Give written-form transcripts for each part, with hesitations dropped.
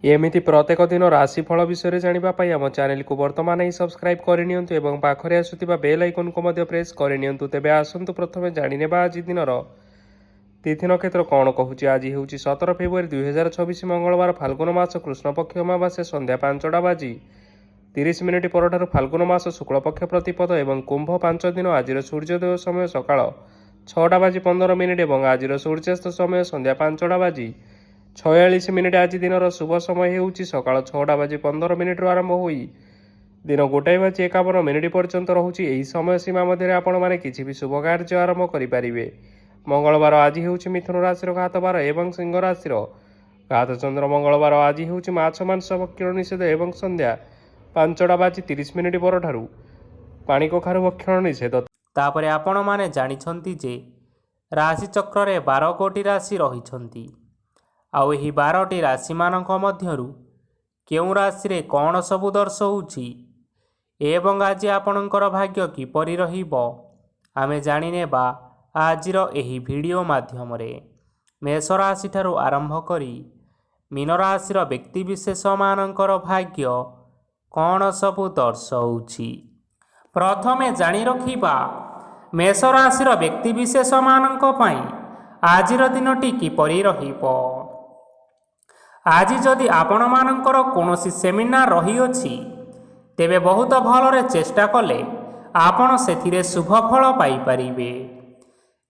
एमिति प्रत्येक दिन राशिफल विषय जानिबा पई आम चैनल को वर्तमान ही सब्सक्राइब करनियंतु एवं पाखरे आसुथिबा बेल आइकन को मध्य प्रेस करनियंतु। तेबे आसंतु प्रथमे जानिनेबा आज दिनर तिथि नक्षत्र कौन कहूँ। आज हूँ 17 फेब्रुआरी 2024 मंगलवार फाल्गुन मास कृष्णपक्ष अमावास्या संध्या 5टा बाजी 30 मिनिट पर फाल्गुन मास शुक्लपक्ष प्रतिपद एवं कुंभ 5 दिन। आज सूर्योदय समय सकाळ 6टा बाजी 15 मिनिट और आज सूर्यास्त समय संध्या 5टा बाजी 46 मिनिट। आज दिनर शुभ समय होउची सकाळ 6टा बाजी 15 मिनिट आरंभ होई दिन 1टा बाजी 51 मिनिट पर्यंत रहुची। एही समय सीमा मध्य आपण माने किछि भी शुभ कार्य आरंभ करि परिबे। मंगलवार आज होउची मिथुन राशि घात बार एवं सिंह राशि घात चंद्र। मंगलवार आज होउची माछ मांस भक्षण निषेध एवं संध्या 5टा बाजी 30 मिनिट पर पानी कखारु भक्षण निषेध। तापरे आपण माने जानिछंती जे राशि चक्र रे 12 कोटी राशि रहिछंती। आउ एही 12टी राशि मानक मध्यरु केउ राशि रे कौन सबु दर्शौछि एवं आज आपणकर भाग्य किपरि रहिबो आमे जानिनेबा आजिर एही वीडियो माध्यम रे। मेष राशि ठारू आरंभ करी मीन राशि व्यक्ति विशेष मानकर भाग्य कौन सबु दर्शौछि। प्रथमे जानि रखिबा मेष राशि व्यक्ति विशेष मानक पई आजिर दिनटी किपरि रहिबो। आज जदि आपण मानकर कौनसी सेमिनार रही अछि तेबे बहुत भलरे चेष्टा कले आपण सेथिरे शुभ फल पाई परिबे।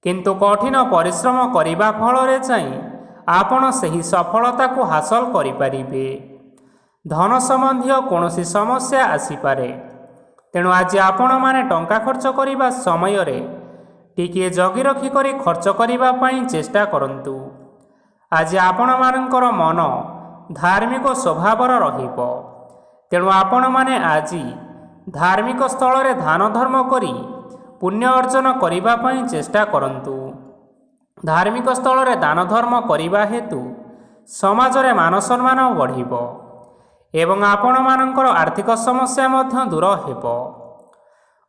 किंतु कठिन परिश्रम करिबा फलरे चाहिँ आपण सही सफलता को हासिल करि परिबे। धन संबंधी कौनसी समस्या आसी पारे, तेणु आज आपण माने टंका खर्च करिबा समय रे टिके जगी रखी करी खर्च करिबा पई चेष्टा करंतु। आज आपण मानकर मन धार्मिक स्वभावर रहिबो, तेणु आपण माने आज धार्मिक स्थल रे दान धर्म करी पुण्य अर्जन करिबा पई चेष्टा करंतु। धार्मिक स्थल रे दान धर्म करिबा हेतु समाज रे मान सम्मान बढ़िबो एवं आपण मानकर आर्थिक समस्या मध्य दूर हेबो।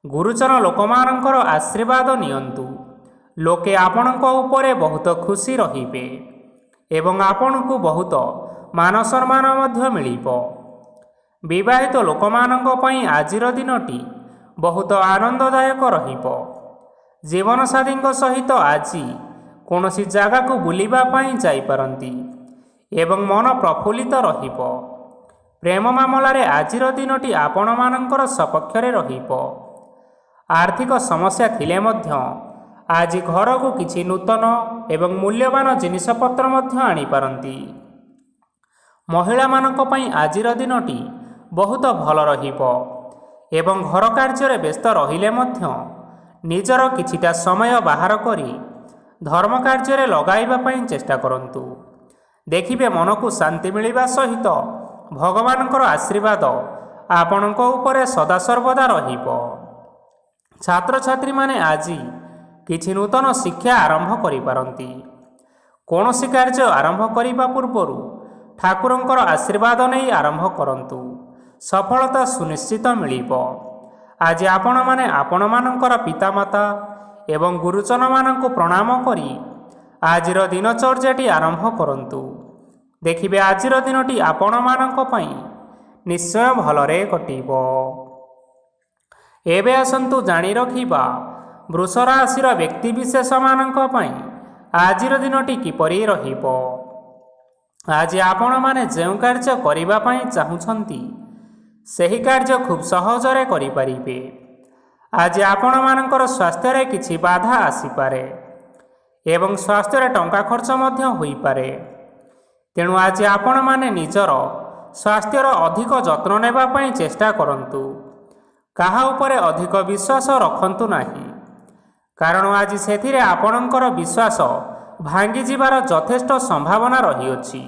गुरुजन लोकमानकर आशीर्वाद नियंतु, लोके आपणक उपरे बहुत खुशी रहिबे एवं आपण को बहुत मान सम्मान मध्य मिलिबो। विवाहित लोकमानक पई आजिर दिनटी बहुत आनंददायक रहिबो। जीवन साथीଙ୍କ सहित आज कौनसी जगह को बुलिबा पई जाई पारंती एवं मन प्रफुल्लित रहिबो। प्रेम मामला रे आजिर दिनटी आपण मानकर सपक्षरे रहिबो। आर्थिक समस्या थिले मध्य आज घर को किछि नूतन एवं मूल्यवान जिनिसपत्र मध्य आनी पारंती। महिला मानक पई आजिर दिनटी बहुत भल रहिबो एवं घर कार्य व्यस्त रहिले मध्य निजर किछिटा समय बाहर करी धर्म कार्य लगाइबा पई चेष्टा करंतु। देखिबे मन को शांति मिलिबा सहित भगवानकर आशीर्वाद आपणक उपरे सदा सर्वदा रहिबो। छात्र छात्री माने आज किछि नूतन शिक्षा आरंभ करि पारंती। कौनसी कार्य आरंभ करिबा पूर्वरु ठाकुरंकर आशीर्वाद नहीं आरंभ करंतु, सफलता सुनिश्चित मिलिबो। आज आपण माने आपण मानकर पितामाता एवं गुरुजन मानक प्रणाम करी आजिर दिनचर्याटी आरंभ करंतु। देखिबे आजिर दिनटी आपण मानक पई निश्चय भलरे कटिबो। एबे आसंतु जानि रखिबा वृष राशि व्यक्ति विशेष मानक पई आजिर दिनटी किपरि रहिबो। आज आपण माने जेउ कार्य करिबा पई चाहुछंती सही कार्य खूब सहजरे करि परिबे। आज आपण मानकर स्वास्थ्य रे किछि बाधा आसी पारे एवं स्वास्थ्य रे टंका खर्च मध्य होई पारे, तेणु आज आपण माने निजर स्वास्थ्यर अधिक जत्न नेबा पई चेष्टा करंतु। काहा उपरे अधिक विश्वास रखंतु नाही, कारण आज सेथिरे आपणकर विश्वास भांगी जिबार यथेष्ट संभावना रहिअछि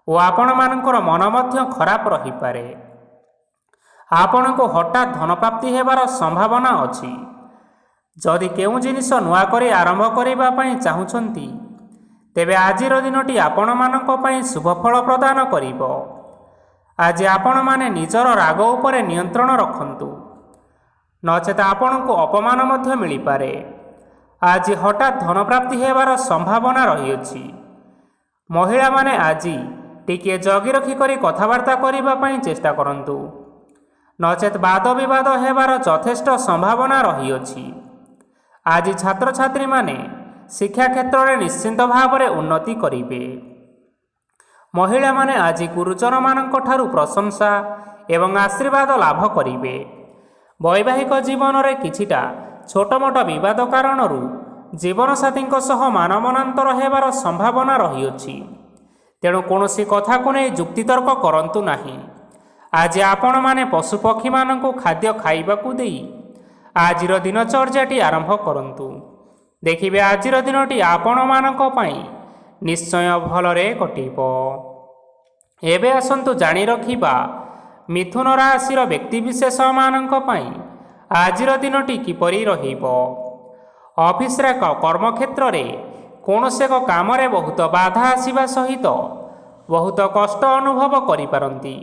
ओ आपण मानकर मन मध्य खराब रही पारे। आपण को हठात धन प्राप्ति हेबार संभावना अछि। जदि केउ जिनिस नुआ करी आरंभ करिबा पई चाहुछंती तेबे आजिर दिनटी आपण मानक पई शुभ फल प्रदान करिबो। आज आपण माने निजर राग उपरे नियंत्रण रखंतु, नचेत आपण को अपमान मध्य मिली पारे। आज हठात धन प्राप्ति हेबार संभावना रहिअछि। महिला माने आज ଟିକିଏ ଜଗି ରଖିକରି କଥାବାର୍ତ୍ତା କରିବା ପାଇଁ ଚେଷ୍ଟା କରନ୍ତୁ, ନଚେତ୍ ବାଦ ବିବାଦ ହେବାର ଯଥେଷ୍ଟ ସମ୍ଭାବନା ରହିଅଛି। ଆଜି ଛାତ୍ରଛାତ୍ରୀମାନେ ଶିକ୍ଷା କ୍ଷେତ୍ରରେ ନିଶ୍ଚିନ୍ତ ଭାବରେ ଉନ୍ନତି କରିବେ। ମହିଳାମାନେ ଆଜି ଗୁରୁଜନମାନଙ୍କ ଠାରୁ ପ୍ରଶଂସା ଏବଂ ଆଶୀର୍ବାଦ ଲାଭ କରିବେ। ବୈବାହିକ ଜୀବନରେ କିଛିଟା ଛୋଟମୋଟ ବିବାଦ କାରଣରୁ ଜୀବନସାଥୀଙ୍କ ସହ ମାନମନାନ୍ତର ହେବାର ସମ୍ଭାବନା ରହିଅଛି। ତେଣୁ କୌଣସି କଥାକୁ ନେଇ ଯୁକ୍ତିତର୍କ କରନ୍ତୁ ନାହିଁ। ଆଜି ଆପଣମାନେ ପଶୁପକ୍ଷୀମାନଙ୍କୁ ଖାଦ୍ୟ ଖାଇବାକୁ ଦେଇ ଆଜିର ଦିନଚର୍ଯ୍ୟାଟି ଆରମ୍ଭ କରନ୍ତୁ। ଦେଖିବେ ଆଜିର ଦିନଟି ଆପଣମାନଙ୍କ ପାଇଁ ନିଶ୍ଚୟ ଭଲରେ କଟିବ। ଏବେ ଆସନ୍ତୁ ଜାଣି ରଖିବା ମିଥୁନ ରାଶିର ବ୍ୟକ୍ତିବିଶେଷମାନଙ୍କ ପାଇଁ ଆଜିର ଦିନଟି କିପରି ରହିବ। ଅଫିସରେ କର୍ମକ୍ଷେତ୍ରରେ କୌଣସି ଏକ କାମରେ ବହୁତ ବାଧା ଆସିବା ସହିତ ବହୁତ କଷ୍ଟ ଅନୁଭବ କରିପାରନ୍ତି।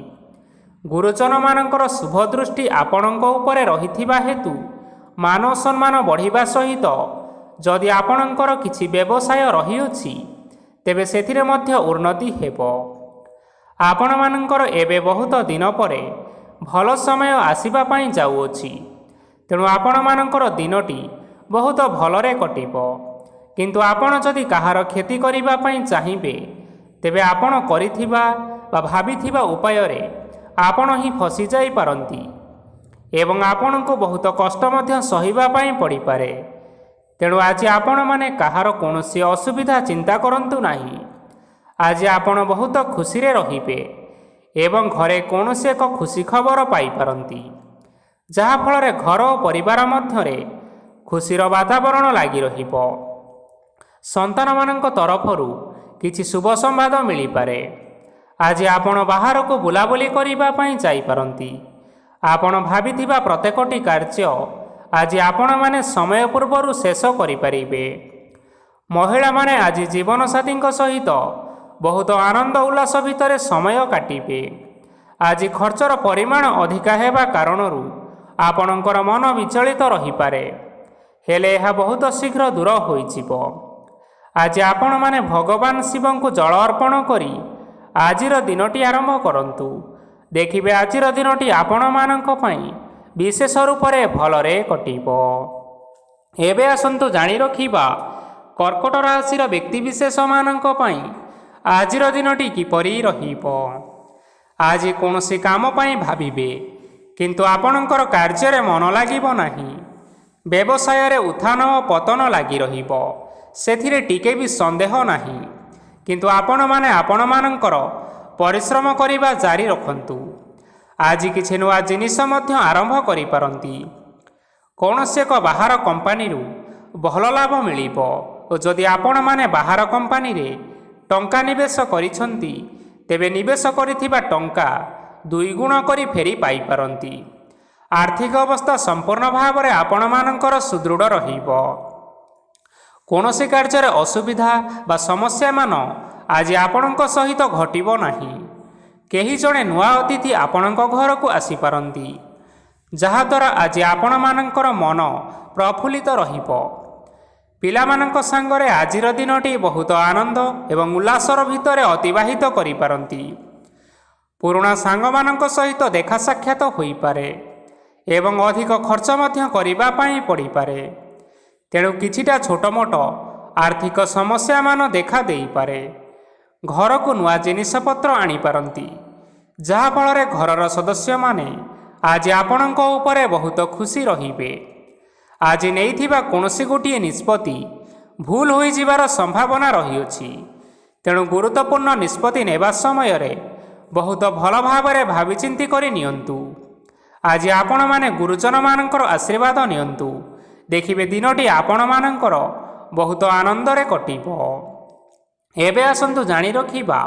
ଗୁରୁଜନମାନଙ୍କର ଶୁଭ ଦୃଷ୍ଟି ଆପଣଙ୍କ ଉପରେ ରହିଥିବା ହେତୁ ମାନ ସମ୍ମାନ ବଢ଼ିବା ସହିତ ଯଦି ଆପଣଙ୍କର କିଛି ବ୍ୟବସାୟ ରହିଅଛି ତେବେ ସେଥିରେ ମଧ୍ୟ ଉନ୍ନତି ହେବ। ଆପଣମାନଙ୍କର ଏବେ ବହୁତ ଦିନ ପରେ ଭଲ ସମୟ ଆସିବା ପାଇଁ ଯାଉଅଛି। ତେଣୁ ଆପଣମାନଙ୍କର ଦିନଟି ବହୁତ ଭଲରେ କଟିବ। କିନ୍ତୁ ଆପଣ ଯଦି କାହାର କ୍ଷତି କରିବା ପାଇଁ ଚାହିଁବେ ତେବେ ଆପଣ କରିଥିବା ବା ଭାବିଥିବା ଉପାୟରେ ଆପଣ ହିଁ ଫସିଯାଇପାରନ୍ତି ଏବଂ ଆପଣଙ୍କୁ ବହୁତ କଷ୍ଟ ମଧ୍ୟ ସହିବା ପାଇଁ ପଡ଼ିପାରେ। ତେଣୁ ଆଜି ଆପଣମାନେ କାହାର କୌଣସି ଅସୁବିଧା ଚିନ୍ତା କରନ୍ତୁ ନାହିଁ। ଆଜି ଆପଣ ବହୁତ ଖୁସିରେ ରହିବେ ଏବଂ ଘରେ କୌଣସି ଏକ ଖୁସି ଖବର ପାଇପାରନ୍ତି, ଯାହାଫଳରେ ଘର ଓ ପରିବାର ମଧ୍ୟରେ ଖୁସିର ବାତାବରଣ ଲାଗି ରହିବ। ସନ୍ତାନମାନଙ୍କ ତରଫରୁ କିଛି ଶୁଭ ସମ୍ବାଦ ମିଳିପାରେ। ଆଜି ଆପଣ ବାହାରକୁ ବୁଲାବୁଲି କରିବା ପାଇଁ ଯାଇପାରନ୍ତି। ଆପଣ ଭାବିଥିବା ପ୍ରତ୍ୟେକଟି କାର୍ଯ୍ୟ ଆଜି ଆପଣମାନେ ସମୟ ପୂର୍ବରୁ ଶେଷ କରିପାରିବେ। ମହିଳାମାନେ ଆଜି ଜୀବନସାଥୀଙ୍କ ସହିତ ବହୁତ ଆନନ୍ଦ ଉଲ୍ଲାସ ଭିତରେ ସମୟ କାଟିବେ। ଆଜି ଖର୍ଚ୍ଚର ପରିମାଣ ଅଧିକା ହେବା କାରଣରୁ ଆପଣଙ୍କର ମନ ବିଚଳିତ ରହିପାରେ, ହେଲେ ଏହା ବହୁତ ଶୀଘ୍ର ଦୂର ହୋଇଯିବ। ଆଜି ଆପଣମାନେ ଭଗବାନ ଶିବଙ୍କୁ ଜଳ ଅର୍ପଣ କରି ଆଜିର ଦିନଟି ଆରମ୍ଭ କରନ୍ତୁ। ଦେଖିବେ ଆଜିର ଦିନଟି ଆପଣମାନଙ୍କ ପାଇଁ ବିଶେଷ ରୂପରେ ଭଲରେ କଟିବ। ଏବେ ଆସନ୍ତୁ ଜାଣି ରଖିବା କର୍କଟ ରାଶିର ବ୍ୟକ୍ତିବିଶେଷମାନଙ୍କ ପାଇଁ ଆଜିର ଦିନଟି କିପରି ରହିବ। ଆଜି କୌଣସି କାମ ପାଇଁ ଭାବିବେ, କିନ୍ତୁ ଆପଣଙ୍କର କାର୍ଯ୍ୟରେ ମନ ଲାଗିବ ନାହିଁ। ବ୍ୟବସାୟରେ ଉତ୍ଥାନ ଓ ପତନ ଲାଗି ରହିବ, ସେଥିରେ ଟିକେ ବି ସନ୍ଦେହ ନାହିଁ। କିନ୍ତୁ ଆପଣମାନେ ଆପଣମାନଙ୍କର ପରିଶ୍ରମ କରିବା ଜାରି ରଖନ୍ତୁ। ଆଜି କିଛି ନୂଆ ଜିନିଷ ମଧ୍ୟ ଆରମ୍ଭ କରିପାରନ୍ତି। କୌଣସି ଏକ ବାହାର କମ୍ପାନୀରୁ ଭଲ ଲାଭ ମିଳିବ ଓ ଯଦି ଆପଣମାନେ ବାହାର କମ୍ପାନୀରେ ଟଙ୍କା ନିବେଶ କରିଛନ୍ତି ତେବେ ନିବେଶ କରିଥିବା ଟଙ୍କା ଦୁଇଗୁଣ କରି ଫେରି ପାଇପାରନ୍ତି। ଆର୍ଥିକ ଅବସ୍ଥା ସମ୍ପୂର୍ଣ୍ଣ ଭାବରେ ଆପଣମାନଙ୍କର ସୁଦୃଢ଼ ରହିବ। କୌଣସି କାର୍ଯ୍ୟରେ ଅସୁବିଧା ବା ସମସ୍ୟାମାନ ଆଜି ଆପଣଙ୍କ ସହିତ ଘଟିବ ନାହିଁ। କେହି ଜଣେ ନୂଆ ଅତିଥି ଆପଣଙ୍କ ଘରକୁ ଆସିପାରନ୍ତି, ଯାହାଦ୍ୱାରା ଆଜି ଆପଣମାନଙ୍କର ମନ ପ୍ରଫୁଲ୍ଲିତ ରହିବ। ପିଲାମାନଙ୍କ ସାଙ୍ଗରେ ଆଜିର ଦିନଟି ବହୁତ ଆନନ୍ଦ ଏବଂ ଉଲ୍ଲାସର ଭିତରେ ଅତିବାହିତ କରିପାରନ୍ତି। ପୁରୁଣା ସାଙ୍ଗମାନଙ୍କ ସହିତ ଦେଖା ସାକ୍ଷାତ ହୋଇପାରେ ଏବଂ ଅଧିକ ଖର୍ଚ୍ଚ ମଧ୍ୟ କରିବା ପାଇଁ ପଡ଼ିପାରେ। ତେଣୁ କିଛିଟା ଛୋଟମୋଟ ଆର୍ଥିକ ସମସ୍ୟାମାନ ଦେଖା ଦେଇପାରେ। ଘରକୁ ନୂଆ ଜିନିଷପତ୍ର ଆଣିପାରନ୍ତି, ଯାହାଫଳରେ ଘରର ସଦସ୍ୟମାନେ ଆଜି ଆପଣଙ୍କ ଉପରେ ବହୁତ ଖୁସି ରହିବେ। ଆଜି ନେଇଥିବା କୌଣସି ଗୋଟିଏ ନିଷ୍ପତ୍ତି ଭୁଲ ହୋଇଯିବାର ସମ୍ଭାବନା ରହିଅଛି। ତେଣୁ ଗୁରୁତ୍ୱପୂର୍ଣ୍ଣ ନିଷ୍ପତ୍ତି ନେବା ସମୟରେ ବହୁତ ଭଲ ଭାବରେ ଭାବିଚିନ୍ତି କରି ନିଅନ୍ତୁ। ଆଜି ଆପଣମାନେ ଗୁରୁଜନମାନଙ୍କର ଆଶୀର୍ବାଦ ନିଅନ୍ତୁ। ଦେଖିବେ ଦିନଟି ଆପଣମାନଙ୍କର ବହୁତ ଆନନ୍ଦରେ କଟିବ। ଏବେ ଆସନ୍ତୁ ଜାଣି ରଖିବା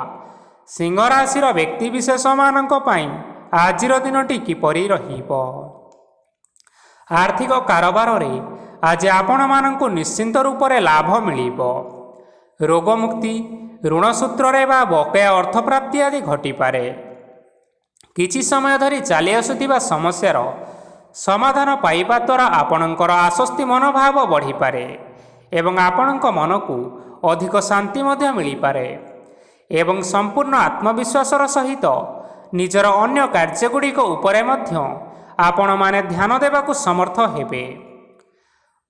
ସିଂହ ରାଶିର ବ୍ୟକ୍ତିବିଶେଷମାନଙ୍କ ପାଇଁ ଆଜିର ଦିନଟି କିପରି ରହିବ। ଆର୍ଥିକ କାରବାରରେ ଆଜି ଆପଣମାନଙ୍କୁ ନିଶ୍ଚିନ୍ତ ରୂପରେ ଲାଭ ମିଳିବ। ରୋଗମୁକ୍ତି, ଋଣ ସୂତ୍ରରେ ବା ବକେୟା ଅର୍ଥପ୍ରାପ୍ତି ଆଦି ଘଟିପାରେ। କିଛି ସମୟ ଧରି ଚାଲି ଆସୁଥିବା ସମସ୍ୟାର ସମାଧାନ ପାଇବା ଦ୍ୱାରା ଆପଣଙ୍କର ଆଶ୍ୱସ୍ତି ମନୋଭାବ ବଢ଼ିପାରେ ଏବଂ ଆପଣଙ୍କ ମନକୁ ଅଧିକ ଶାନ୍ତି ମଧ୍ୟ ମିଳିପାରେ। ଏବଂ ସମ୍ପୂର୍ଣ୍ଣ ଆତ୍ମବିଶ୍ୱାସର ସହିତ ନିଜର ଅନ୍ୟ କାର୍ଯ୍ୟଗୁଡ଼ିକ ଉପରେ ମଧ୍ୟ ଆପଣମାନେ ଧ୍ୟାନ ଦେବାକୁ ସମର୍ଥ ହେବେ।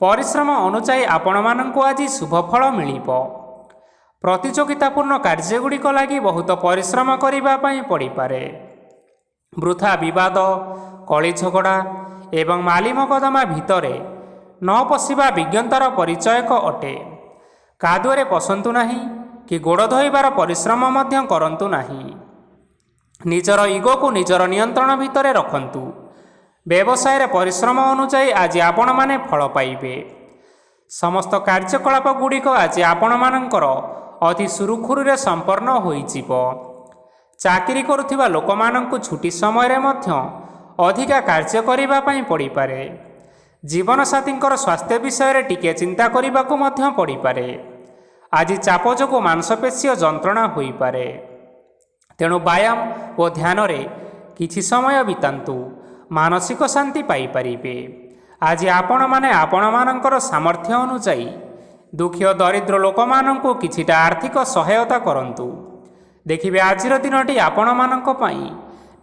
ପରିଶ୍ରମ ଅନୁଯାୟୀ ଆପଣମାନଙ୍କୁ ଆଜି ଶୁଭଫଳ ମିଳିବ। ପ୍ରତିଯୋଗିତାପୂର୍ଣ୍ଣ କାର୍ଯ୍ୟଗୁଡ଼ିକ ଲାଗି ବହୁତ ପରିଶ୍ରମ କରିବା ପାଇଁ ପଡ଼ିପାରେ। ବୃଥା ବିବାଦ, କଳି ଝଗଡ଼ା ଏବଂ ମାଲି ମକଦ୍ଦମା ଭିତରେ ନ ପଶିବା ବିଜ୍ଞତାର ପରିଚୟକ ଅଟେ। କାଦୁଅରେ ପଶନ୍ତୁ ନାହିଁ କି ଗୋଡ଼ ଧୋଇବାର ପରିଶ୍ରମ ମଧ୍ୟ କରନ୍ତୁ ନାହିଁ। ନିଜର ଇଗୋକୁ ନିଜର ନିୟନ୍ତ୍ରଣ ଭିତରେ ରଖନ୍ତୁ। ବ୍ୟବସାୟରେ ପରିଶ୍ରମ ଅନୁଯାୟୀ ଆଜି ଆପଣମାନେ ଫଳ ପାଇବେ। ସମସ୍ତ କାର୍ଯ୍ୟକଳାପ ଗୁଡ଼ିକ ଆଜି ଆପଣମାନଙ୍କର ଅତି ସୁରୁଖୁରୁରେ ସମ୍ପନ୍ନ ହୋଇଯିବ। ଚାକିରି କରୁଥିବା ଲୋକମାନଙ୍କୁ ଛୁଟି ସମୟରେ ମଧ୍ୟ ଅଧିକା କାର୍ଯ୍ୟ କରିବା ପାଇଁ ପଡ଼ିପାରେ। ଜୀବନସାଥୀଙ୍କର ସ୍ୱାସ୍ଥ୍ୟ ବିଷୟରେ ଟିକିଏ ଚିନ୍ତା କରିବାକୁ ମଧ୍ୟ ପଡ଼ିପାରେ। ଆଜି ଚାପ ଯୋଗୁଁ ମାଂସପେଶୀୟ ଯନ୍ତ୍ରଣା ହୋଇପାରେ। ତେଣୁ ବ୍ୟାୟାମ ଓ ଧ୍ୟାନରେ କିଛି ସମୟ ବିତାନ୍ତୁ, ମାନସିକ ଶାନ୍ତି ପାଇପାରିବେ। ଆଜି ଆପଣମାନେ ଆପଣମାନଙ୍କର ସାମର୍ଥ୍ୟ ଅନୁଯାୟୀ ଦୁଃଖୀ ଓ ଦରିଦ୍ର ଲୋକମାନଙ୍କୁ କିଛିଟା ଆର୍ଥିକ ସହାୟତା କରନ୍ତୁ। ଦେଖିବେ ଆଜିର ଦିନଟି ଆପଣମାନଙ୍କ ପାଇଁ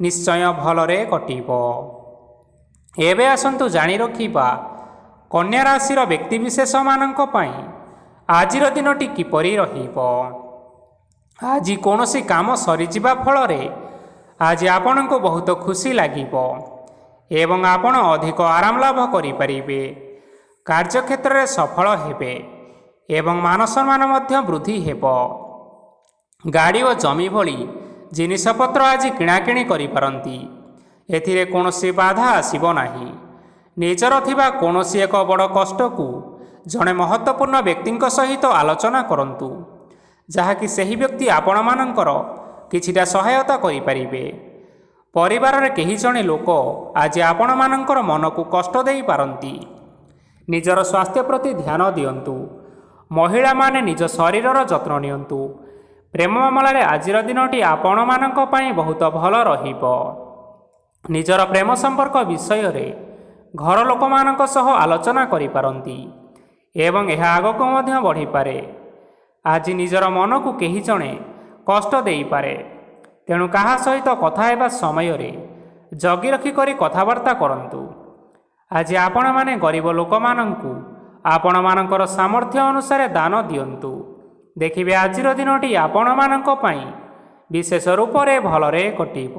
ନିଶ୍ଚୟ ଭଲରେ କଟିବ। ଏବେ ଆସନ୍ତୁ ଜାଣି ରଖିବା କନ୍ୟା ରାଶିର ବ୍ୟକ୍ତିବିଶେଷମାନଙ୍କ ପାଇଁ ଆଜିର ଦିନଟି କିପରି ରହିବ। ଆଜି କୌଣସି କାମ ସରିଯିବା ଫଳରେ ଆଜି ଆପଣଙ୍କୁ ବହୁତ ଖୁସି ଲାଗିବ ଏବଂ ଆପଣ ଅଧିକ ଆରାମ ଲାଭ କରିପାରିବେ। କାର୍ଯ୍ୟକ୍ଷେତ୍ରରେ ସଫଳ ହେବେ ଏବଂ ମାନସମ୍ମାନ ମଧ୍ୟ ବୃଦ୍ଧି ହେବ। ଗାଡ଼ି ଓ ଜମି ଭଳି ଜିନିଷପତ୍ର ଆଜି କିଣାକିଣି କରିପାରନ୍ତି। ଏଥିରେ କୌଣସି ବାଧା ଆସିବ ନାହିଁ। ନିଜର ଥିବା କୌଣସି ଏକ ବଡ଼ କଷ୍ଟକୁ ଜଣେ ମହତ୍ତ୍ୱପୂର୍ଣ୍ଣ ବ୍ୟକ୍ତିଙ୍କ ସହିତ ଆଲୋଚନା କରନ୍ତୁ, ଯାହାକି ସେହି ବ୍ୟକ୍ତି ଆପଣମାନଙ୍କର କିଛିଟା ସହାୟତା କରିପାରିବେ। ପରିବାରରେ କେହି ଜଣେ ଲୋକ ଆଜି ଆପଣମାନଙ୍କର ମନକୁ କଷ୍ଟ ଦେଇପାରନ୍ତି। ନିଜର ସ୍ୱାସ୍ଥ୍ୟ ପ୍ରତି ଧ୍ୟାନ ଦିଅନ୍ତୁ। ମହିଳାମାନେ ନିଜ ଶରୀରର ଯତ୍ନ ନିଅନ୍ତୁ। ପ୍ରେମ ମାମଲାରେ ଆଜିର ଦିନଟି ଆପଣମାନଙ୍କ ପାଇଁ ବହୁତ ଭଲ ରହିବ। ନିଜର ପ୍ରେମ ସମ୍ପର୍କ ବିଷୟରେ ଘର ଲୋକମାନଙ୍କ ସହ ଆଲୋଚନା କରିପାରନ୍ତି ଏବଂ ଏହା ଆଗକୁ ମଧ୍ୟ ବଢ଼ିପାରେ। ଆଜି ନିଜର ମନକୁ କେହି ଜଣେ କଷ୍ଟ ଦେଇପାରେ, ତେଣୁ କାହା ସହିତ କଥା ହେବା ସମୟରେ ଜଗି ରଖି କରି କଥାବାର୍ତ୍ତା କରନ୍ତୁ। ଆଜି ଆପଣମାନେ ଗରିବ ଲୋକମାନଙ୍କୁ ଆପଣମାନଙ୍କର ସାମର୍ଥ୍ୟ ଅନୁସାରେ ଦାନ ଦିଅନ୍ତୁ। ଦେଖିବେ ଆଜିର ଦିନଟି ଆପଣମାନଙ୍କ ପାଇଁ ବିଶେଷ ରୂପରେ ଭଲରେ କଟିବ।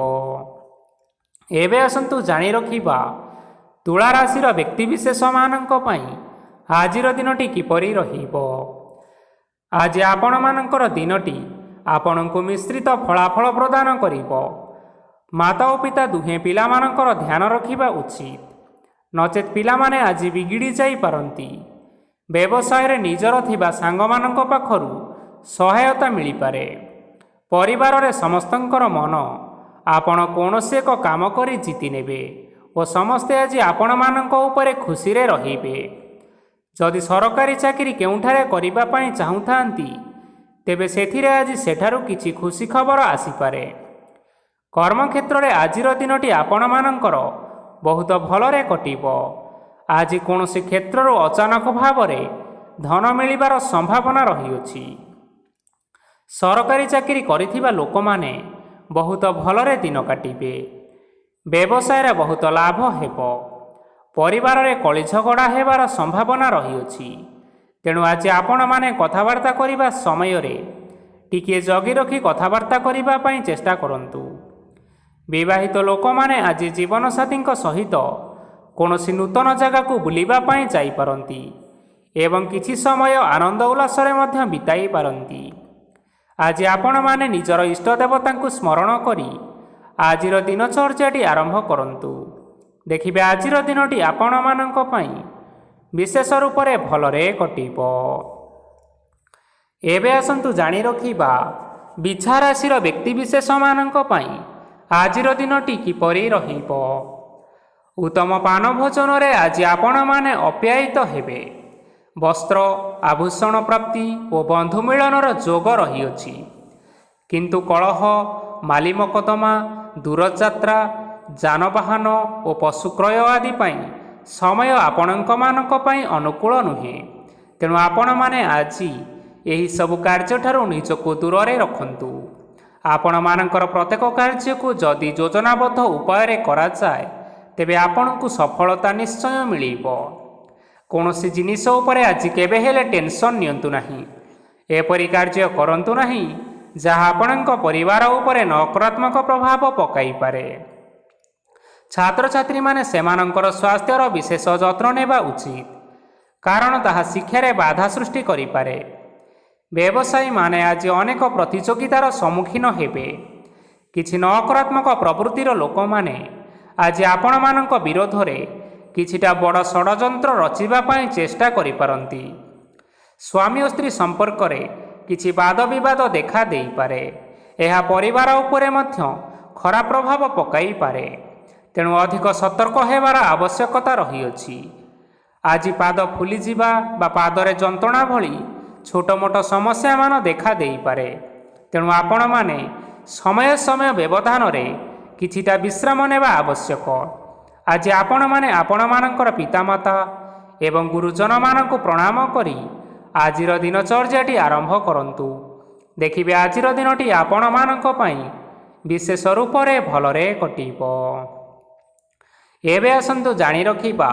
ଏବେ ଆସନ୍ତୁ ଜାଣି ରଖିବା ତୁଳା ରାଶିର ବ୍ୟକ୍ତିବିଶେଷମାନଙ୍କ ପାଇଁ ଆଜିର ଦିନଟି କିପରି ରହିବ। ଆଜି ଆପଣମାନଙ୍କର ଦିନଟି ଆପଣଙ୍କୁ ମିଶ୍ରିତ ଫଳାଫଳ ପ୍ରଦାନ କରିବ। ମାତା ଓ ପିତା ଦୁହେଁ ପିଲାମାନଙ୍କର ଧ୍ୟାନ ରଖିବା ଉଚିତ, ନଚେତ୍ ପିଲାମାନେ ଆଜି ବିଗିଡ଼ି ଯାଇପାରନ୍ତି। ବ୍ୟବସାୟରେ ନିଜର ଥିବା ସାଙ୍ଗମାନଙ୍କ ପାଖରୁ ସହାୟତା ମିଳିପାରେ। ପରିବାରରେ ସମସ୍ତଙ୍କର ମନ ଆପଣ କୌଣସି ଏକ କାମ କରି ଜିତି ନେବେ ଓ ସମସ୍ତେ ଆଜି ଆପଣମାନଙ୍କ ଉପରେ ଖୁସିରେ ରହିବେ। ଯଦି ସରକାରୀ ଚାକିରି କେଉଁଠାରେ କରିବା ପାଇଁ ଚାହୁଁଥାନ୍ତି, ତେବେ ସେଥିରେ ଆଜି ସେଠାରୁ କିଛି ଖୁସି ଖବର ଆସିପାରେ। କର୍ମକ୍ଷେତ୍ରରେ ଆଜିର ଦିନଟି ଆପଣମାନଙ୍କର ବହୁତ ଭଲରେ କଟିବ। ଆଜି କୌଣସି କ୍ଷେତ୍ରରୁ ଅଚାନକ ଭାବରେ ଧନ ମିଳିବାର ସମ୍ଭାବନା ରହିଅଛି। ସରକାରୀ ଚାକିରି କରିଥିବା ଲୋକମାନେ ବହୁତ ଭଲରେ ଦିନ କାଟିବେ। ବ୍ୟବସାୟରେ ବହୁତ ଲାଭ ହେବ। ପରିବାରରେ କଳି ଝଗଡ଼ା ହେବାର ସମ୍ଭାବନା ରହିଅଛି। ତେଣୁ ଆଜି ଆପଣମାନେ କଥାବାର୍ତ୍ତା କରିବା ସମୟରେ ଟିକିଏ ଜଗି ରଖି କଥାବାର୍ତ୍ତା କରିବା ପାଇଁ ଚେଷ୍ଟା କରନ୍ତୁ। ବିବାହିତ ଲୋକମାନେ ଆଜି ଜୀବନସାଥୀଙ୍କ ସହିତ କୌଣସି ନୂତନ ଜାଗାକୁ ବୁଲିବା ପାଇଁ ଯାଇପାରନ୍ତି ଏବଂ କିଛି ସମୟ ଆନନ୍ଦ ଉଲ୍ଲାସରେ ମଧ୍ୟ ବିତାଇ ପାରନ୍ତି। ଆଜି ଆପଣମାନେ ନିଜର ଇଷ୍ଟ ଦେବତାଙ୍କୁ ସ୍ମରଣ କରି ଆଜିର ଦିନଚର୍ଯ୍ୟାଟି ଆରମ୍ଭ କରନ୍ତୁ। ଦେଖିବେ ଆଜିର ଦିନଟି ଆପଣମାନଙ୍କ ପାଇଁ ବିଶେଷ ରୂପରେ ଭଲରେ କଟିବ। ଏବେ ଆସନ୍ତୁ ଜାଣି ରଖିବା ବିଛା ରାଶିର ବ୍ୟକ୍ତିବିଶେଷମାନଙ୍କ ପାଇଁ ଆଜିର ଦିନଟି କିପରି ରହିବ। ଉତ୍ତମ ପାନ ଭୋଜନରେ ଆଜି ଆପଣମାନେ ଅପ୍ୟାୟିତ ହେବେ। ବସ୍ତ୍ର ଆଭୂଷଣ ପ୍ରାପ୍ତି ଓ ବନ୍ଧୁ ମିଳନର ଯୋଗ ରହିଅଛି। କିନ୍ତୁ କଳହ, ମାଲି ମକଦ୍ଦମା, ଦୂରଯାତ୍ରା, ଯାନବାହନ ଓ ପଶୁ କ୍ରୟ ଆଦି ପାଇଁ ସମୟ ଆପଣଙ୍କମାନଙ୍କ ପାଇଁ ଅନୁକୂଳ ନୁହେଁ। ତେଣୁ ଆପଣମାନେ ଆଜି ଏହିସବୁ କାର୍ଯ୍ୟଠାରୁ ନିଜକୁ ଦୂରରେ ରଖନ୍ତୁ। ଆପଣମାନଙ୍କର ପ୍ରତ୍ୟେକ କାର୍ଯ୍ୟକୁ ଯଦି ଯୋଜନାବଦ୍ଧ ଉପାୟରେ କରାଯାଏ ତେବେ ଆପଣଙ୍କୁ ସଫଳତା ନିଶ୍ଚୟ ମିଳିବ। କୌଣସି ଜିନିଷ ଉପରେ ଆଜି କେବେ ହେଲେ ଟେନସନ୍ ନିଅନ୍ତୁ ନାହିଁ। ଏପରି କାର୍ଯ୍ୟ କରନ୍ତୁ ନାହିଁ ଯାହା ଆପଣଙ୍କ ପରିବାର ଉପରେ ନକାରାତ୍ମକ ପ୍ରଭାବ ପକାଇପାରେ। ଛାତ୍ରଛାତ୍ରୀମାନେ ସେମାନଙ୍କର ସ୍ୱାସ୍ଥ୍ୟର ବିଶେଷ ଯତ୍ନ ନେବା ଉଚିତ, କାରଣ ତାହା ଶିକ୍ଷାରେ ବାଧା ସୃଷ୍ଟି କରିପାରେ। ବ୍ୟବସାୟୀମାନେ ଆଜି ଅନେକ ପ୍ରତିଯୋଗିତାର ସମ୍ମୁଖୀନ ହେବେ। କିଛି ନକାରାତ୍ମକ ପ୍ରବୃତ୍ତିର ଲୋକମାନେ ଆଜି ଆପଣମାନଙ୍କ ବିରୋଧରେ କିଛିଟା ବଡ଼ ଷଡ଼ଯନ୍ତ୍ର ରଚିବା ପାଇଁ ଚେଷ୍ଟା କରିପାରନ୍ତି। ସ୍ୱାମୀ ଓ ସ୍ତ୍ରୀ ସମ୍ପର୍କରେ କିଛି ବାଦ ବିବାଦ ଦେଖା ଦେଇପାରେ। ଏହା ପରିବାର ଉପରେ ମଧ୍ୟ ଖରାପ ପ୍ରଭାବ ପକାଇପାରେ। ତେଣୁ ଅଧିକ ସତର୍କ ହେବାର ଆବଶ୍ୟକତା ରହିଅଛି। ଆଜି ପାଦ ଫୁଲିଯିବା ବା ପାଦରେ ଯନ୍ତ୍ରଣା ଭଳି ଛୋଟ ମୋଟ ସମସ୍ୟାମାନ ଦେଖା ଦେଇପାରେ। ତେଣୁ ଆପଣମାନେ ସମୟ ସମୟ ବ୍ୟବଧାନରେ କିଛିଟା ବିଶ୍ରାମ ନେବା ଆବଶ୍ୟକ। ଆଜି ଆପଣମାନେ ଆପଣମାନଙ୍କର ପିତାମାତା ଏବଂ ଗୁରୁଜନମାନଙ୍କୁ ପ୍ରଣାମ କରି ଆଜିର ଦିନଚର୍ଯ୍ୟାଟି ଆରମ୍ଭ କରନ୍ତୁ। ଦେଖିବେ ଆଜିର ଦିନଟି ଆପଣମାନଙ୍କ ପାଇଁ ବିଶେଷ ରୂପରେ ଭଲରେ କଟିବ। ଏବେ ଆସନ୍ତୁ ଜାଣି ରଖିବା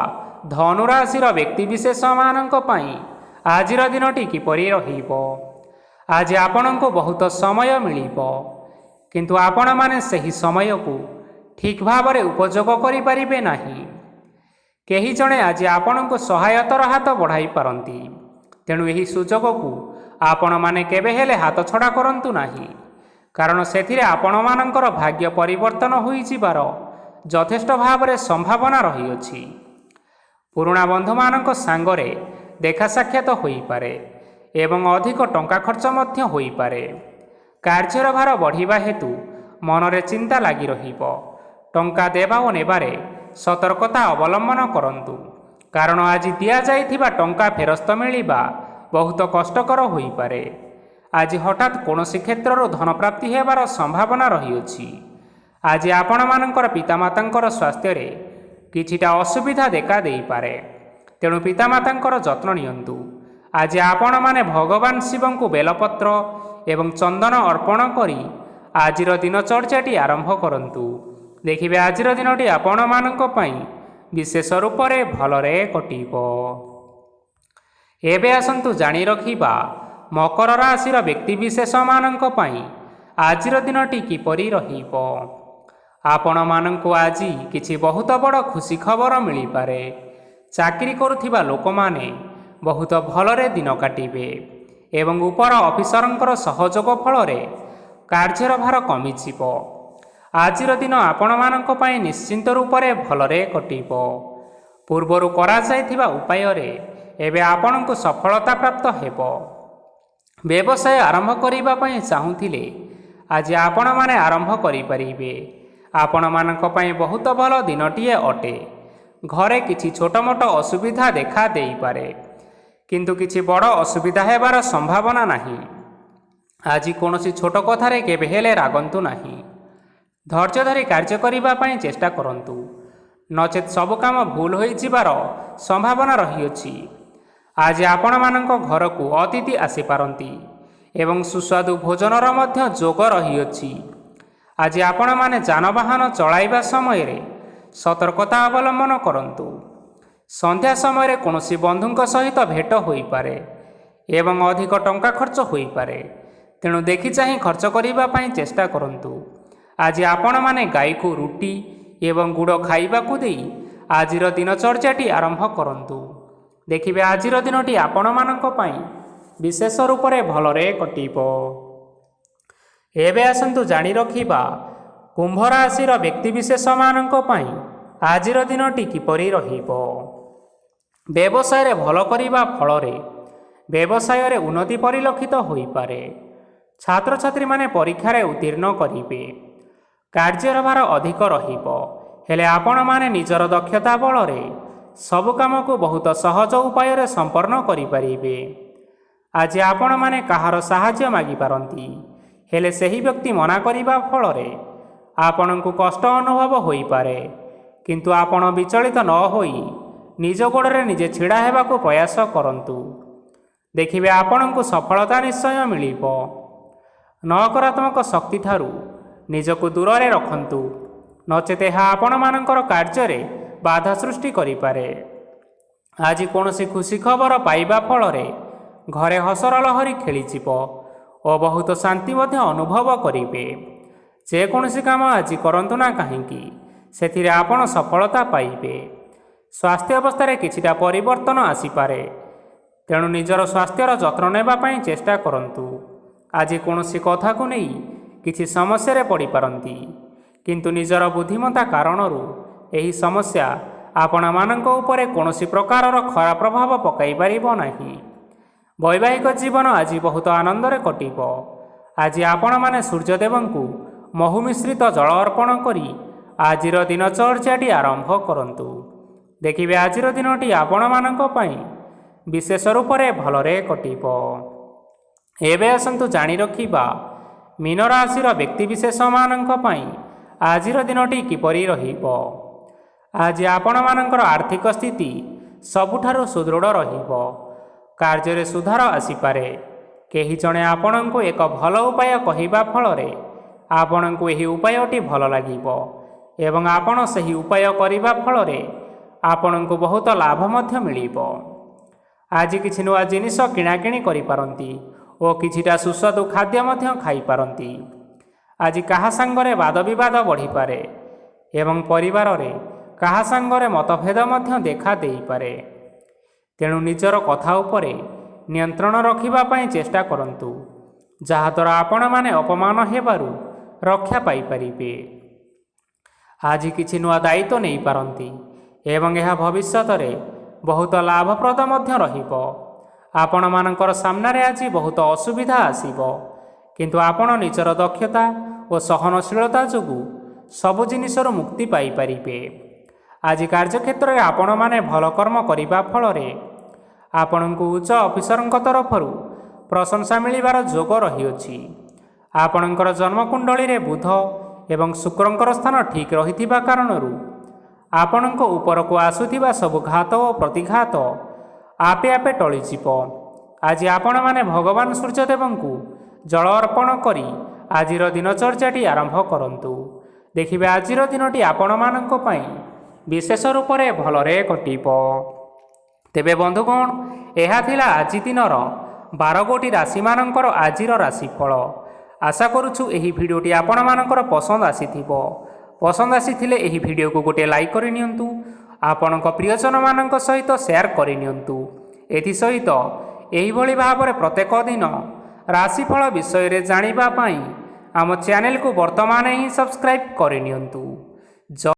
ଧନୁରାଶିର ବ୍ୟକ୍ତିବିଶେଷମାନଙ୍କ ପାଇଁ ଆଜିର ଦିନଟି କିପରି ରହିବ। ଆଜି ଆପଣଙ୍କୁ ବହୁତ ସମୟ ମିଳିବ, କିନ୍ତୁ ଆପଣମାନେ ସେହି ସମୟକୁ ଠିକ୍ ଭାବରେ ଉପଯୋଗ କରିପାରିବେ ନାହିଁ। କେହି ଜଣେ ଆଜି ଆପଣଙ୍କୁ ସହାୟତାର ହାତ ବଢ଼ାଇ ପାରନ୍ତି। ତେଣୁ ଏହି ସୁଯୋଗକୁ ଆପଣମାନେ କେବେ ହେଲେ ହାତଛଡ଼ା କରନ୍ତୁ ନାହିଁ, କାରଣ ସେଥିରେ ଆପଣମାନଙ୍କର ଭାଗ୍ୟ ପରିବର୍ତ୍ତନ ହୋଇଯିବାର ଯଥେଷ୍ଟ ଭାବରେ ସମ୍ଭାବନା ରହିଅଛି। ପୁରୁଣା ବନ୍ଧୁମାନଙ୍କ ସାଙ୍ଗରେ ଦେଖା ସାକ୍ଷାତ ହୋଇପାରେ ଏବଂ ଅଧିକ ଟଙ୍କା ଖର୍ଚ୍ଚ ମଧ୍ୟ ହୋଇପାରେ। କାର୍ଯ୍ୟର ଭାର ବଢ଼ିବା ହେତୁ ମନରେ ଚିନ୍ତା ଲାଗି ରହିବ। ଟଙ୍କା ଦେବା ଓ ନେବାରେ ସତର୍କତା ଅବଲମ୍ବନ କରନ୍ତୁ, କାରଣ ଆଜି ଦିଆଯାଇଥିବା ଟଙ୍କା ଫେରସ୍ତ ମିଳିବା ବହୁତ କଷ୍ଟକର ହୋଇପାରେ। ଆଜି ହଠାତ୍ କୌଣସି କ୍ଷେତ୍ରରୁ ଧନପ୍ରାପ୍ତି ହେବାର ସମ୍ଭାବନା ରହିଅଛି। ଆଜି ଆପଣମାନଙ୍କର ପିତାମାତାଙ୍କର ସ୍ୱାସ୍ଥ୍ୟରେ କିଛିଟା ଅସୁବିଧା ଦେଖା ଦେଇପାରେ। ତେଣୁ ପିତାମାତାଙ୍କର ଯତ୍ନ ନିଅନ୍ତୁ। ଆଜି ଆପଣମାନେ ଭଗବାନ ଶିବଙ୍କୁ ବେଲପତ୍ର ଏବଂ ଚନ୍ଦନ ଅର୍ପଣ କରି ଆଜିର ଦିନଚର୍ଯ୍ୟାଟି ଆରମ୍ଭ କରନ୍ତୁ। ଦେଖିବେ ଆଜିର ଦିନଟି ଆପଣମାନଙ୍କ ପାଇଁ ବିଶେଷ ରୂପରେ ଭଲରେ କଟିବ। ଏବେ ଆସନ୍ତୁ ଜାଣି ରଖିବା ମକର ରାଶିର ବ୍ୟକ୍ତିବିଶେଷମାନଙ୍କ ପାଇଁ ଆଜିର ଦିନଟି କିପରି ରହିବ। ଆପଣମାନଙ୍କୁ ଆଜି କିଛି ବହୁତ ବଡ଼ ଖୁସି ଖବର ମିଳିପାରେ। ଚାକିରି କରୁଥିବା ଲୋକମାନେ ବହୁତ ଭଲରେ ଦିନ କାଟିବେ ଏବଂ ଉପର ଅଫିସରଙ୍କର ସହଯୋଗ ଫଳରେ କାର୍ଯ୍ୟର ଭାର କମିଯିବ। ଆଜିର ଦିନ ଆପଣମାନଙ୍କ ପାଇଁ ନିଶ୍ଚିନ୍ତ ରୂପରେ ଭଲରେ କଟିବ। ପୂର୍ବରୁ କରାଯାଇଥିବା ଉପାୟରେ ଏବେ ଆପଣଙ୍କୁ ସଫଳତା ପ୍ରାପ୍ତ ହେବ। ବ୍ୟବସାୟ ଆରମ୍ଭ କରିବା ପାଇଁ ଚାହୁଁଥିଲେ ଆଜି ଆପଣମାନେ ଆରମ୍ଭ କରିପାରିବେ। ଆପଣମାନଙ୍କ ପାଇଁ ବହୁତ ଭଲ ଦିନଟିଏ ଅଟେ। ଘରେ କିଛି ଛୋଟ ମୋଟ ଅସୁବିଧା ଦେଖା ଦେଇପାରେ, କିନ୍ତୁ କିଛି ବଡ଼ ଅସୁବିଧା ହେବାର ସମ୍ଭାବନା ନାହିଁ। ଆଜି କୌଣସି ଛୋଟ କଥାରେ କେବେ ହେଲେ ରାଗନ୍ତୁ ନାହିଁ। ଧୈର୍ଯ୍ୟ ଧରି କାର୍ଯ୍ୟ କରିବା ପାଇଁ ଚେଷ୍ଟା କରନ୍ତୁ, ନଚେତ୍ ସବୁ କାମ ଭୁଲ ହୋଇଯିବାର ସମ୍ଭାବନା ରହିଅଛି। ଆଜି ଆପଣମାନଙ୍କ ଘରକୁ ଅତିଥି ଆସିପାରନ୍ତି ଏବଂ ସୁସ୍ୱାଦୁ ଭୋଜନର ମଧ୍ୟ ଯୋଗ ରହିଅଛି। ଆଜି ଆପଣମାନେ ଯାନବାହନ ଚଳାଇବା ସମୟରେ ସତର୍କତା ଅବଲମ୍ବନ କରନ୍ତୁ। ସନ୍ଧ୍ୟା ସମୟରେ କୌଣସି ବନ୍ଧୁଙ୍କ ସହିତ ଭେଟ ହୋଇପାରେ ଏବଂ ଅଧିକ ଟଙ୍କା ଖର୍ଚ୍ଚ ହୋଇପାରେ। ତେଣୁ ଦେଖି ଚାହିଁ ଖର୍ଚ୍ଚ କରିବା ପାଇଁ ଚେଷ୍ଟା କରନ୍ତୁ। ଆଜି ଆପଣମାନେ ଗାଈକୁ ରୁଟି ଏବଂ ଗୁଡ଼ ଖାଇବାକୁ ଦେଇ ଆଜିର ଦିନଚର୍ଯ୍ୟାଟି ଆରମ୍ଭ କରନ୍ତୁ। ଦେଖିବେ ଆଜିର ଦିନଟି ଆପଣମାନଙ୍କ ପାଇଁ ବିଶେଷ ରୂପରେ ଭଲରେ କଟିବ। ଏବେ ଆସନ୍ତୁ ଜାଣି ରଖିବା କୁମ୍ଭ ରାଶିର ବ୍ୟକ୍ତିବିଶେଷମାନଙ୍କ ପାଇଁ ଆଜିର ଦିନଟି କିପରି ରହିବ। ବ୍ୟବସାୟରେ ଭଲ କରିବା ଫଳରେ ବ୍ୟବସାୟରେ ଉନ୍ନତି ପରିଲକ୍ଷିତ ହୋଇପାରେ। ଛାତ୍ରଛାତ୍ରୀମାନେ ପରୀକ୍ଷାରେ ଉତ୍ତୀର୍ଣ୍ଣ କରିବେ। କାର୍ଯ୍ୟର ଭାର ଅଧିକ ରହିବ, ହେଲେ ଆପଣମାନେ ନିଜର ଦକ୍ଷତା ବଳରେ ସବୁ କାମକୁ ବହୁତ ସହଜ ଉପାୟରେ ସମ୍ପନ୍ନ କରିପାରିବେ। ଆଜି ଆପଣମାନେ କାହାର ସାହାଯ୍ୟ ମାଗିପାରନ୍ତି, ହେଲେ ସେହି ବ୍ୟକ୍ତି ମନା କରିବା ଫଳରେ ଆପଣଙ୍କୁ କଷ୍ଟ ଅନୁଭବ ହୋଇପାରେ। କିନ୍ତୁ ଆପଣ ବିଚଳିତ ନ ହୋଇ ନିଜ ଗୋଡ଼ରେ ନିଜେ ଛିଡ଼ା ହେବାକୁ ପ୍ରୟାସ କରନ୍ତୁ। ଦେଖିବେ ଆପଣଙ୍କୁ ସଫଳତା ନିଶ୍ଚୟ ମିଳିବ। ନକାରାତ୍ମକ ଶକ୍ତି ଠାରୁ ନିଜକୁ ଦୂରରେ ରଖନ୍ତୁ, ନଚେତ୍ ଏହା ଆପଣମାନଙ୍କର କାର୍ଯ୍ୟରେ ବାଧା ସୃଷ୍ଟି କରିପାରେ। ଆଜି କୌଣସି ଖୁସି ଖବର ପାଇବା ଫଳରେ ଘରେ ହସର ଲହରୀ ଖେଳିଯିବ ଓ ବହୁତ ଶାନ୍ତି ମଧ୍ୟ ଅନୁଭବ କରିବେ। ଯେକୌଣସି କାମ ଆଜି କରନ୍ତୁ ନା କାହିଁକି, ସେଥିରେ ଆପଣ ସଫଳତା ପାଇବେ। ସ୍ୱାସ୍ଥ୍ୟ ଅବସ୍ଥାରେ କିଛିଟା ପରିବର୍ତ୍ତନ ଆସିପାରେ, ତେଣୁ ନିଜର ସ୍ୱାସ୍ଥ୍ୟର ଯତ୍ନ ନେବା ପାଇଁ ଚେଷ୍ଟା କରନ୍ତୁ। ଆଜି କୌଣସି କଥାକୁ ନେଇ କିଛି ସମସ୍ୟାରେ ପଡ଼ିପାରନ୍ତି, କିନ୍ତୁ ନିଜର ବୁଦ୍ଧିମତ୍ତା କାରଣରୁ ଏହି ସମସ୍ୟା ଆପଣମାନଙ୍କ ଉପରେ କୌଣସି ପ୍ରକାରର ଖରାପ ପ୍ରଭାବ ପକାଇ ପାରିବ ନାହିଁ। ବୈବାହିକ ଜୀବନ ଆଜି ବହୁତ ଆନନ୍ଦରେ କଟିବ। ଆଜି ଆପଣମାନେ ସୂର୍ଯ୍ୟଦେବଙ୍କୁ ମହୁ ମିଶ୍ରିତ ଜଳ ଅର୍ପଣ କରି ଆଜିର ଦିନଚର୍ଯ୍ୟାଟି ଆରମ୍ଭ କରନ୍ତୁ। ଦେଖିବେ ଆଜିର ଦିନଟି ଆପଣମାନଙ୍କ ପାଇଁ ବିଶେଷ ରୂପରେ ଭଲରେ କଟିବ। ଏବେ ଆସନ୍ତୁ ଜାଣି ରଖିବା ମୀନ ରାଶିର ବ୍ୟକ୍ତିବିଶେଷମାନଙ୍କ ପାଇଁ ଆଜିର ଦିନଟି କିପରି ରହିବ। ଆଜି ଆପଣମାନଙ୍କର ଆର୍ଥିକ ସ୍ଥିତି ସବୁଠାରୁ ସୁଦୃଢ଼ ରହିବ। କାର୍ଯ୍ୟରେ ସୁଧାର ଆସିପାରେ। କେହି ଜଣେ ଆପଣଙ୍କୁ ଏକ ଭଲ ଉପାୟ କହିବା ଫଳରେ ଆପଣଙ୍କୁ ଏହି ଉପାୟଟି ଭଲ ଲାଗିବ ଏବଂ ଆପଣ ସେହି ଉପାୟ କରିବା ଫଳରେ ଆପଣଙ୍କୁ ବହୁତ ଲାଭ ମଧ୍ୟ ମିଳିବ। ଆଜି କିଛି ନୂଆ ଜିନିଷ କିଣାକିଣି କରିପାରନ୍ତି ଓ କିଛିଟା ସୁସ୍ୱାଦୁ ଖାଦ୍ୟ ମଧ୍ୟ ଖାଇପାରନ୍ତି। ଆଜି କାହା ସାଙ୍ଗରେ ବାଦବିବାଦ ବଢ଼ିପାରେ ଏବଂ ପରିବାରରେ କାହା ସାଙ୍ଗରେ ମତଭେଦ ମଧ୍ୟ ଦେଖା ଦେଇପାରେ। ତେଣୁ ନିଜର କଥା ଉପରେ ନିୟନ୍ତ୍ରଣ ରଖିବା ପାଇଁ ଚେଷ୍ଟା କରନ୍ତୁ, ଯାହାଦ୍ୱାରା ଆପଣମାନେ ଅପମାନ ହେବାରୁ ରକ୍ଷା ପାଇପାରିବେ। ଆଜି କିଛି ନୂଆ ଦାୟିତ୍ୱ ନେଇପାରନ୍ତି ଏବଂ ଏହା ଭବିଷ୍ୟତରେ ବହୁତ ଲାଭପ୍ରଦ ମଧ୍ୟ ରହିବ। ଆପଣମାନଙ୍କର ସାମ୍ନାରେ ଆଜି ବହୁତ ଅସୁବିଧା ଆସିବ, କିନ୍ତୁ ଆପଣ ନିଜର ଦକ୍ଷତା ଓ ସହନଶୀଳତା ଯୋଗୁଁ ସବୁ ଜିନିଷରୁ ମୁକ୍ତି ପାଇପାରିବେ। ଆଜି କାର୍ଯ୍ୟକ୍ଷେତ୍ରରେ ଆପଣମାନେ ଭଲ କର୍ମ କରିବା ଫଳରେ ଆପଣଙ୍କୁ ଉଚ୍ଚ ଅଫିସରଙ୍କ ତରଫରୁ ପ୍ରଶଂସା ମିଳିବାର ଯୋଗ ରହିଅଛି। ଆପଣଙ୍କର ଜନ୍ମକୁଣ୍ଡଳୀରେ ବୁଧ ଏବଂ ଶୁକ୍ରଙ୍କର ସ୍ଥାନ ଠିକ୍ ରହିଥିବା କାରଣରୁ ଆପଣଙ୍କ ଉପରକୁ ଆସୁଥିବା ସବୁ ଘାତ ଓ ପ୍ରତିଘାତ ଆପେ ଆପେ ଟଳିଯିବ। ଆଜି ଆପଣମାନେ ଭଗବାନ ସୂର୍ଯ୍ୟଦେବଙ୍କୁ ଜଳ ଅର୍ପଣ କରି ଆଜିର ଦିନଚର୍ଯ୍ୟାଟି ଆରମ୍ଭ କରନ୍ତୁ। ଦେଖିବେ ଆଜିର ଦିନଟି ଆପଣମାନଙ୍କ ପାଇଁ ବିଶେଷ ରୂପରେ ଭଲରେ କଟିବ। ତେବେ ବନ୍ଧୁଗଣ, ଏହା ଥିଲା ଆଜି ଦିନର 12 ଗୋଟି ରାଶିମାନଙ୍କର ଆଜିର ରାଶିଫଳ। ଆଶା କରୁଛୁ ଏହି ଭିଡ଼ିଓଟି ଆପଣମାନଙ୍କର ପସନ୍ଦ ଆସିଥିବ। ପସନ୍ଦ ଆସିଥିଲେ ଏହି ଭିଡ଼ିଓକୁ ଗୋଟିଏ ଲାଇକ୍ କରିନିଅନ୍ତୁ, ଆପଣଙ୍କ ପ୍ରିୟଜନମାନଙ୍କ ସହିତ ସେୟାର କରିନିଅନ୍ତୁ। ଏଥିସହିତ ଏହିଭଳି ଭାବରେ ପ୍ରତ୍ୟେକ ଦିନ ରାଶିଫଳ ବିଷୟରେ ଜାଣିବା ପାଇଁ ଆମ ଚ୍ୟାନେଲକୁ ବର୍ତ୍ତମାନ ହିଁ ସବସ୍କ୍ରାଇବ୍ କରିନିଅନ୍ତୁ।